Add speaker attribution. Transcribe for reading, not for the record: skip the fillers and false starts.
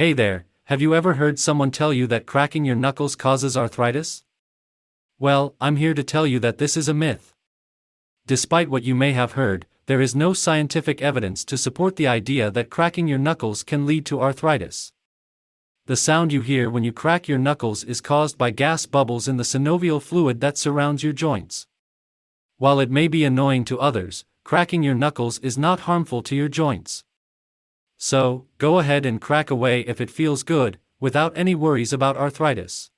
Speaker 1: Hey there, have you ever heard someone tell you that cracking your knuckles causes arthritis? Well, I'm here to tell you that this is a myth. Despite what you may have heard, there is no scientific evidence to support the idea that cracking your knuckles can lead to arthritis. The sound you hear when you crack your knuckles is caused by gas bubbles in the synovial fluid that surrounds your joints. While it may be annoying to others, cracking your knuckles is not harmful to your joints. So, go ahead and crack away if it feels good, without any worries about arthritis.